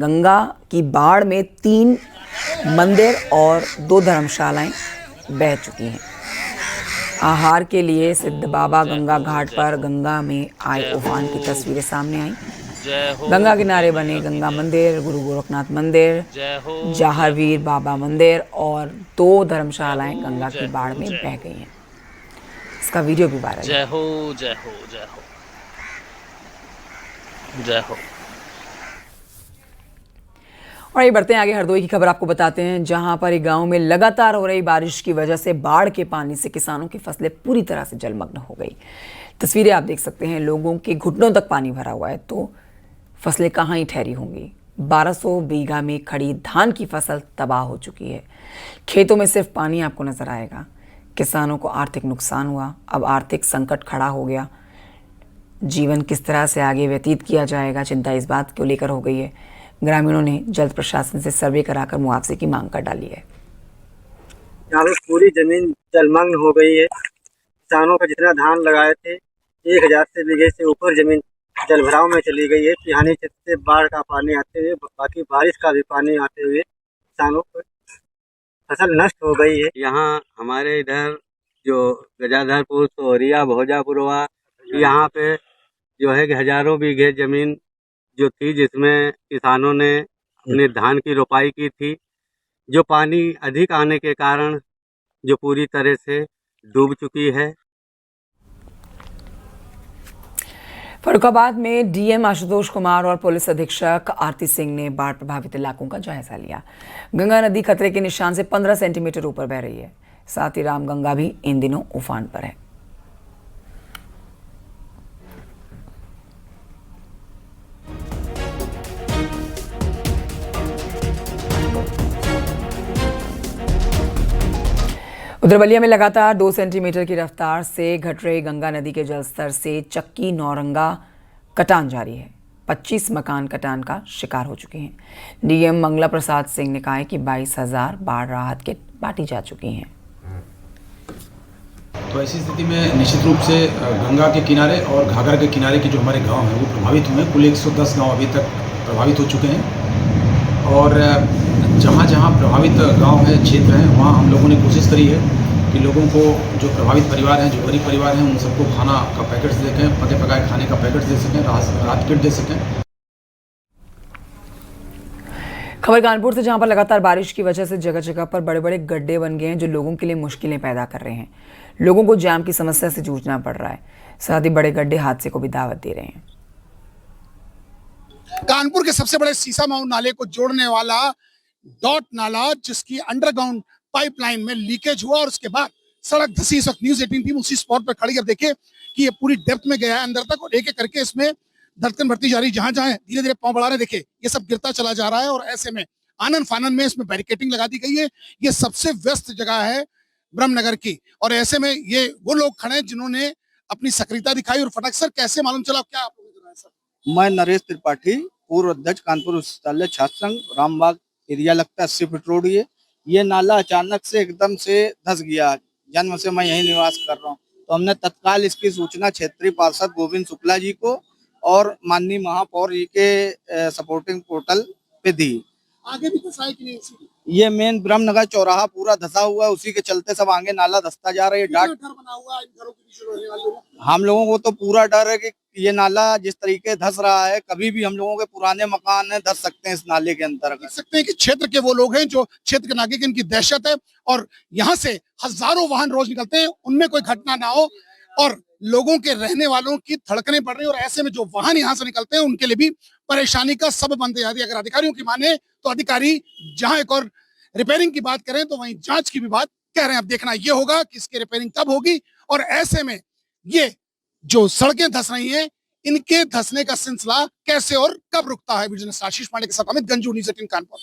गंगा की बाढ़ में 3 मंदिर और 2 धर्मशालाएं बह चुकी हैं। आहार के लिए सिद्ध बाबा गंगा घाट पर गंगा में आए उफान की तस्वीरें सामने आई। गंगा किनारे बने गंगा मंदिर, गुरु गोरखनाथ मंदिर, जाहरवीर बाबा मंदिर और 2 धर्मशालाएं गंगा की बाढ़ में बह गई हैं। इसका वीडियो भी वायरल है। जय हो जय हो जय हो जय हो। और ये बढ़ते हैं आगे, हरदोई की खबर आपको बताते हैं, जहां पर एक गांव में लगातार हो रही बारिश की वजह से बाढ़ के पानी से किसानों की फसलें पूरी तरह से जलमग्न हो गई। तस्वीरें आप देख सकते हैं, लोगों के घुटनों तक पानी भरा हुआ है, तो फसलें कहाँ ही ठहरी होंगी। 1200 बीघा में खड़ी धान की फसल तबाह हो चुकी है। खेतों में सिर्फ पानी आपको नजर आएगा। किसानों को आर्थिक नुकसान हुआ, अब आर्थिक संकट खड़ा हो गया। जीवन किस तरह से आगे व्यतीत किया जाएगा, चिंता इस बात को लेकर हो गई है। ग्रामीणों ने जल्द प्रशासन से सर्वे कराकर मुआवजे की मांग कर डाली है। यहाँ पे पूरी जमीन जलमग्न हो गई है। किसानों का जितना धान लगाए थे 1000 से बीघे से ऊपर जमीन जलभराव में चली गई है। पिहानी क्षेत्र से बाढ़ का पानी आते हुए, बाकी बारिश का भी पानी आते हुए किसानों को फसल नष्ट हो गई है। यहाँ हमारे इधर जो गजाधरपुर, सोहरिया, भोजापुरवा, यहाँ पे जो है कि हजारों बीघे जमीन जो थी, जिसमें किसानों ने अपने धान की रोपाई की थी, जो पानी अधिक आने के कारण जो पूरी तरह से डूब चुकी है। फर्रुखाबाद में डीएम आशुतोष कुमार और पुलिस अधीक्षक आरती सिंह ने बाढ़ प्रभावित इलाकों का जायजा लिया। गंगा नदी खतरे के निशान से 15 सेंटीमीटर ऊपर बह रही है। साथ ही रामगंगा भी इन दिनों उफान पर है। उधर बलिया में लगातार 2 सेंटीमीटर की रफ्तार से घट रही गंगा नदी के जलस्तर से चक्की नौरंगा कटान जारी है। 25 मकान कटान का शिकार हो चुके हैं। डीएम मंगला प्रसाद सिंह ने कहा है कि 22,000 बाढ़ राहत किट बांटी जा चुकी हैं। तो ऐसी स्थिति में निश्चित रूप से गंगा के किनारे और घाघरा के किनारे के जो हमारे गांव हैं वो प्रभावित हुए हैं। कुल 110 गांव अभी तक प्रभावित हो चुके हैं और जहाँ जहाँ प्रभावित गांव है, क्षेत्र हैं, वहाँ हम लोगों ने कोशिश करी है कि लोगों को, जो प्रभावित परिवार हैं, जो गरीब परिवार हैं, उन सबको खाना का पैकेट्स दे सकें, पके पकाए खाने का पैकेट्स दे सकें, राहत किट दे सकें। खबर कानपुर से, जहां पर लगातार बारिश की वजह से जगह जगह पर बड़े बड़े गड्ढे बन गए हैं, जो लोगों के लिए मुश्किलें पैदा कर रहे हैं। लोगों को जाम की समस्या से जूझना पड़ रहा है। साथ ही बड़े गड्ढे हादसे को भी दावत दे रहे हैं। कानपुर के सबसे बड़े सीसामाऊ नाले को जोड़ने वाला डॉट नाला, जिसकी अंडरग्राउंड पाइपलाइन में लीकेज हुआ और उसके बाद सड़क धसी। इस वक्त न्यूज़ 18 टीम उसी स्पॉट पर खड़ी है। अब देखिए कि ये पूरी डेप्थ में गया है अंदर तक और एक एक करके इसमें धड़कन बढ़ती जा रही है। जहां जहां धीरे धीरे पांव बढ़ा रहे, देखिए ये सब गिरता चला जा रहा है और ऐसे में आनन फानन में इसमें बैरिकेटिंग लगा दी गई है। ये सबसे व्यस्त जगह है ब्रह्मनगर की और ऐसे में ये वो लोग खड़े हैं जिन्होंने अपनी सक्रियता दिखाई। और फटक सर, कैसे मालूम चला, क्या आप लोगों ने सर? मैं नरेश त्रिपाठी, पूर्व अध्यक्ष कानपुर विश्वविद्यालय छात्र संघ, रामबाग एरिया लगता है, 80 फीट रोड। ये नाला अचानक से एकदम से धस गया। जन्म से मैं यही निवास कर रहा हूँ, तो हमने तत्काल इसकी सूचना क्षेत्रीय पार्षद गोविंद शुक्ला जी को और माननीय महापौर जी के सपोर्टिंग पोर्टल पे दी। आगे भी धसा है कि नहीं? ये मेन ब्रह्मनगर चौराहा पूरा धसा हुआ है, उसी के चलते सब आगे नाला धसता जा रहा है। डर बना हुआ है इन घरों के बीच रहने वालों को? हम लोगों को तो पूरा डर है कि ये नाला जिस तरीके धस रहा है, कभी भी हम लोगों के पुराने मकान है धस सकते हैं इस नाले के अंदर। देख सकते हैं कि क्षेत्र के वो लोग हैं जो क्षेत्र के नागरिक, इनकी दहशत है और यहाँ से हजारों वाहन रोज निकलते हैं, उनमें कोई घटना ना हो और लोगों के रहने वालों की धड़कनें बढ़ रही है और ऐसे में जो वाहन यहाँ से निकलते हैं उनके लिए भी परेशानी का सबब बनते जाती है। अगर अधिकारियों की माने तो अधिकारी जहां एक और रिपेयरिंग की बात करें तो वहीं जांच की भी बात कह रहे हैं। अब देखना ये होगा कि इसकी रिपेयरिंग कब होगी और ऐसे में ये जो सड़कें धस रही हैं, इनके धसने का सिलसिला कैसे और कब रुकता है। बिजनेस आशीष पांडे के साथ अमित गंजू, न्यूज़ 18 कानपुर।